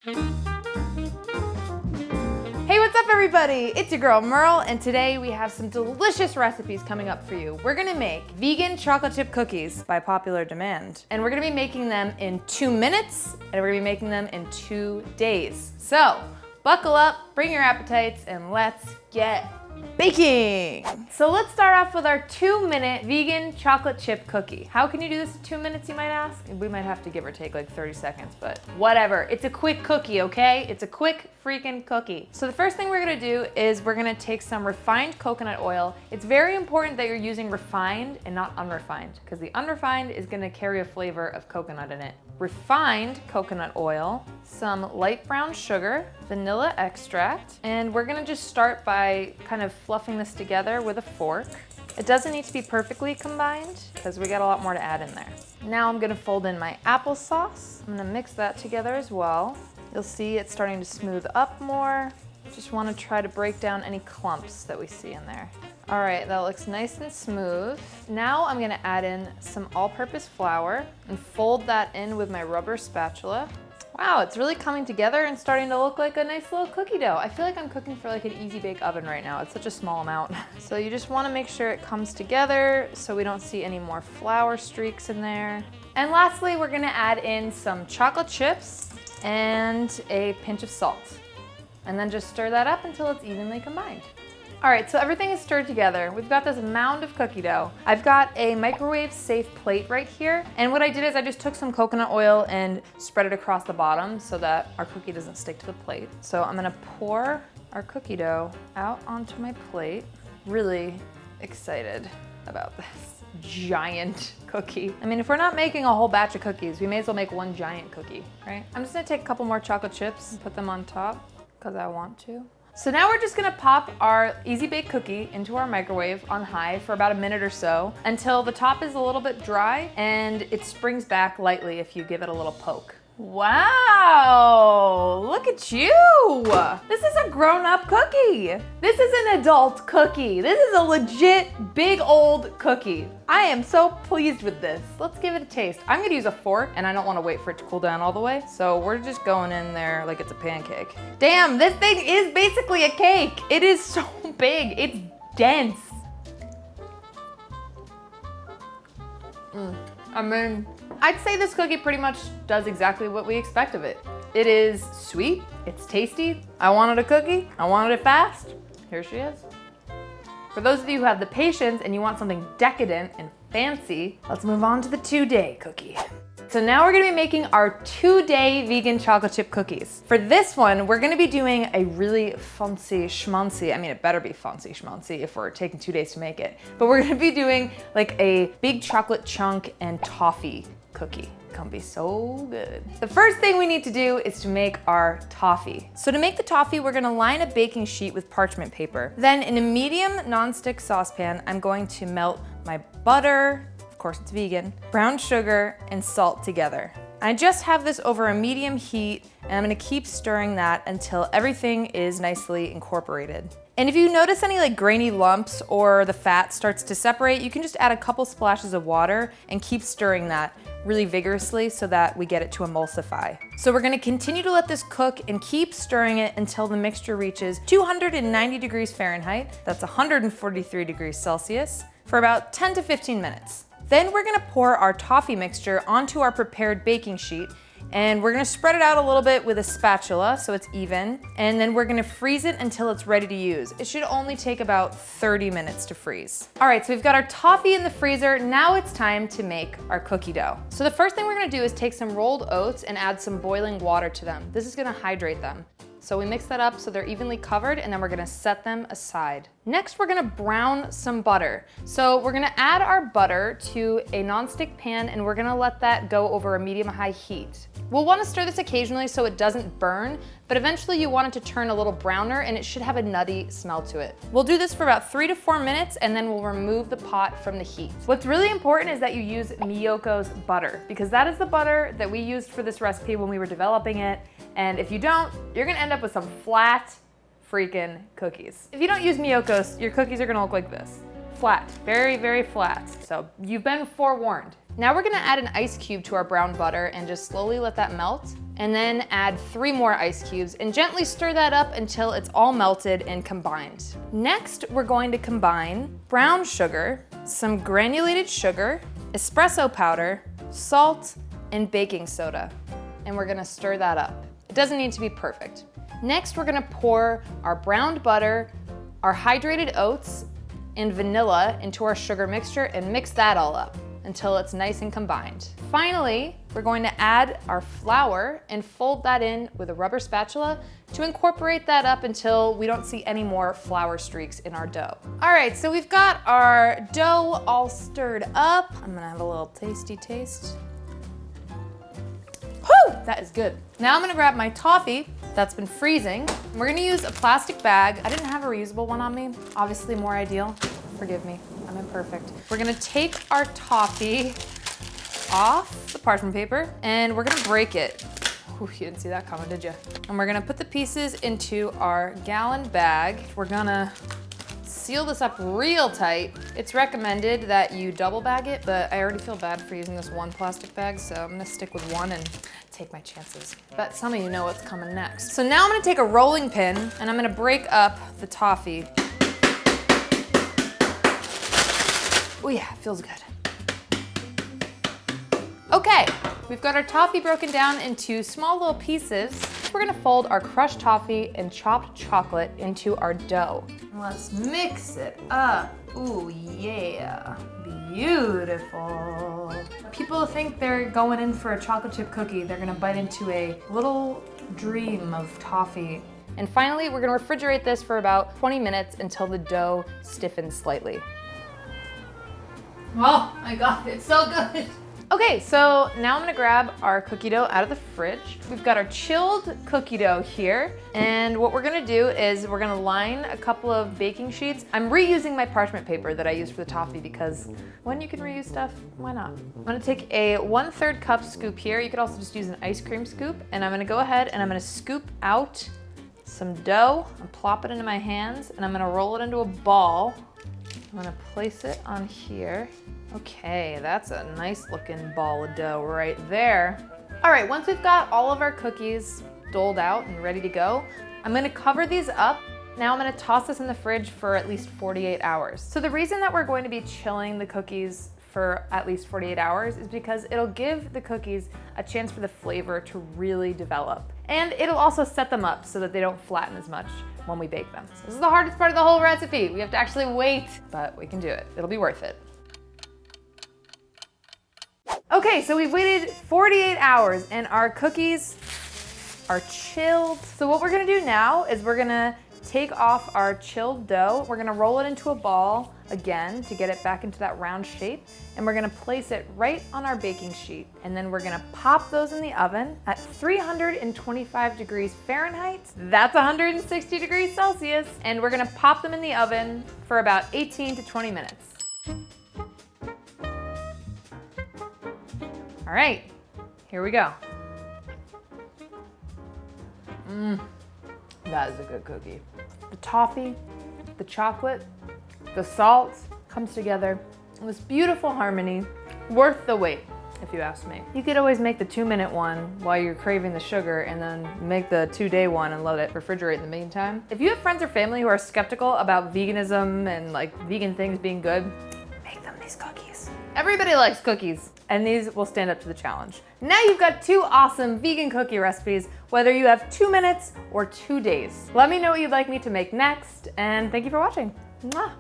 Hey, what's up everybody? It's your girl Merle, and today we have some delicious recipes coming up for you. We're gonna make vegan chocolate chip cookies by popular demand. And we're gonna be making them in 2 minutes, and we're gonna be making them in 2 days. So, buckle up, bring your appetites, and let's get baking. So let's start off with our 2-minute vegan chocolate chip cookie. How can you do this in 2 minutes, you might ask? We might have to give or take like 30 seconds, but whatever. It's a quick cookie, okay? It's a quick freaking cookie. So the first thing we're gonna do is we're gonna take some refined coconut oil. It's very important that you're using refined and not unrefined, because the unrefined is gonna carry a flavor of coconut in it. Refined coconut oil, some light brown sugar, vanilla extract, and we're gonna just start by kind of fluffing this together with a fork. It doesn't need to be perfectly combined because we got a lot more to add in there. Now I'm gonna fold in my applesauce. I'm gonna mix that together as well. You'll see it's starting to smooth up more. Just wanna try to break down any clumps that we see in there. All right, that looks nice and smooth. Now I'm gonna add in some all-purpose flour and fold that in with my rubber spatula. Wow, it's really coming together and starting to look like a nice little cookie dough. I feel like I'm cooking for like an easy bake oven right now. It's such a small amount. So you just wanna make sure it comes together so we don't see any more flour streaks in there. And lastly, we're gonna add in some chocolate chips and a pinch of salt. And then just stir that up until it's evenly combined. All right, so everything is stirred together. We've got this mound of cookie dough. I've got a microwave safe plate right here. And what I did is I just took some coconut oil and spread it across the bottom so that our cookie doesn't stick to the plate. So I'm gonna pour our cookie dough out onto my plate. Really excited about this giant cookie. I mean, if we're not making a whole batch of cookies, we may as well make one giant cookie, right? I'm just gonna take a couple more chocolate chips and put them on top because I want to. So now we're just gonna pop our easy bake cookie into our microwave on high for about a minute or so until the top is a little bit dry and it springs back lightly if you give it a little poke. Wow, look at you. This is a grown-up cookie. This is an adult cookie. This is a legit big old cookie. I am so pleased with this. Let's give it a taste. I'm gonna use a fork and I don't wanna wait for it to cool down all the way. So we're just going in there like it's a pancake. Damn, this thing is basically a cake. It is so big, it's dense. I mean, I'd say this cookie pretty much does exactly what we expect of it. It is sweet, it's tasty. I wanted a cookie, I wanted it fast. Here she is. For those of you who have the patience and you want something decadent and fancy, let's move on to the 2-day cookie. So now we're gonna be making our 2-day vegan chocolate chip cookies. For this one, we're gonna be doing a really fancy schmancy, I mean, it better be fancy schmancy if we're taking 2 days to make it, but we're gonna be doing like a big chocolate chunk and toffee cookie. It's gonna be so good. The first thing we need to do is to make our toffee. So to make the toffee, we're gonna line a baking sheet with parchment paper. Then in a medium nonstick saucepan, I'm going to melt my butter, of course it's vegan, brown sugar, and salt together. I just have this over a medium heat, and I'm gonna keep stirring that until everything is nicely incorporated. And if you notice any like grainy lumps or the fat starts to separate, you can just add a couple splashes of water and keep stirring that really vigorously so that we get it to emulsify. So we're gonna continue to let this cook and keep stirring it until the mixture reaches 290 degrees Fahrenheit, that's 143 degrees Celsius, for about 10 to 15 minutes. Then we're gonna pour our toffee mixture onto our prepared baking sheet, and we're gonna spread it out a little bit with a spatula so it's even, and then we're gonna freeze it until it's ready to use. It should only take about 30 minutes to freeze. All right, so we've got our toffee in the freezer. Now it's time to make our cookie dough. So the first thing we're gonna do is take some rolled oats and add some boiling water to them. This is gonna hydrate them. So we mix that up so they're evenly covered, and then we're gonna set them aside. Next, we're gonna brown some butter. So we're gonna add our butter to a nonstick pan, and we're gonna let that go over a medium-high heat. We'll wanna stir this occasionally so it doesn't burn, but eventually you want it to turn a little browner, and it should have a nutty smell to it. We'll do this for about 3 to 4 minutes, and then we'll remove the pot from the heat. What's really important is that you use Miyoko's butter, because that is the butter that we used for this recipe when we were developing it. And if you don't, you're gonna end up with some flat freaking cookies. If you don't use Miyoko's, your cookies are gonna look like this. Flat, very, very flat. So you've been forewarned. Now we're gonna add an ice cube to our brown butter and just slowly let that melt. and then add 3 more ice cubes and gently stir that up until it's all melted and combined. Next, we're going to combine brown sugar, some granulated sugar, espresso powder, salt, and baking soda. And we're gonna stir that up. It doesn't need to be perfect. Next, we're gonna pour our browned butter, our hydrated oats, and vanilla into our sugar mixture and mix that all up until it's nice and combined. Finally, we're going to add our flour and fold that in with a rubber spatula to incorporate that up until we don't see any more flour streaks in our dough. All right, so we've got our dough all stirred up. I'm gonna have a little tasty taste. Whew, that is good. Now I'm gonna grab my toffee that's been freezing. We're gonna use a plastic bag. I didn't have a reusable one on me. Obviously more ideal. Forgive me, I'm imperfect. We're gonna take our toffee off the parchment paper and we're gonna break it. Ooh, you didn't see that coming, did you? And we're gonna put the pieces into our gallon bag. We're gonna seal this up real tight. It's recommended that you double bag it, but I already feel bad for using this one plastic bag, so I'm gonna stick with one and take my chances. Bet some of you know what's coming next. So now I'm gonna take a rolling pin and I'm gonna break up the toffee. Oh yeah, it feels good. Okay, we've got our toffee broken down into small little pieces. We're gonna fold our crushed toffee and chopped chocolate into our dough. Let's mix it up. Ooh, yeah, beautiful. People think they're going in for a chocolate chip cookie. They're gonna bite into a little dream of toffee. And finally, we're gonna refrigerate this for about 20 minutes until the dough stiffens slightly. Oh my God, it's so good. Okay, so now I'm gonna grab our cookie dough out of the fridge. We've got our chilled cookie dough here. And what we're gonna do is we're gonna line a couple of baking sheets. I'm reusing my parchment paper that I used for the toffee because when you can reuse stuff, why not? I'm gonna take a 1/3 cup scoop here. You could also just use an ice cream scoop. And I'm gonna go ahead and I'm gonna scoop out some dough and plop it into my hands. And I'm gonna roll it into a ball. I'm gonna place it on here. Okay, that's a nice looking ball of dough right there. All right, once we've got all of our cookies doled out and ready to go, I'm gonna cover these up. Now I'm gonna toss this in the fridge for at least 48 hours. So the reason that we're going to be chilling the cookies for at least 48 hours is because it'll give the cookies a chance for the flavor to really develop. And it'll also set them up so that they don't flatten as much when we bake them. So this is the hardest part of the whole recipe. We have to actually wait, but we can do it. It'll be worth it. Okay, so we've waited 48 hours and our cookies are chilled. So what we're gonna do now is we're gonna take off our chilled dough. We're gonna roll it into a ball again to get it back into that round shape. And we're gonna place it right on our baking sheet. And then we're gonna pop those in the oven at 325 degrees Fahrenheit. That's 160 degrees Celsius. And we're gonna pop them in the oven for about 18 to 20 minutes. All right, here we go. That is a good cookie. The toffee, the chocolate, the salt comes together in this beautiful harmony, worth the wait, if you ask me. You could always make the 2-minute one while you're craving the sugar and then make the 2-day one and let it refrigerate in the meantime. If you have friends or family who are skeptical about veganism and like vegan things being good, make them these cookies. Everybody likes cookies, and these will stand up to the challenge. Now you've got 2 awesome vegan cookie recipes, whether you have 2 minutes or 2 days. Let me know what you'd like me to make next, and thank you for watching. Mwah.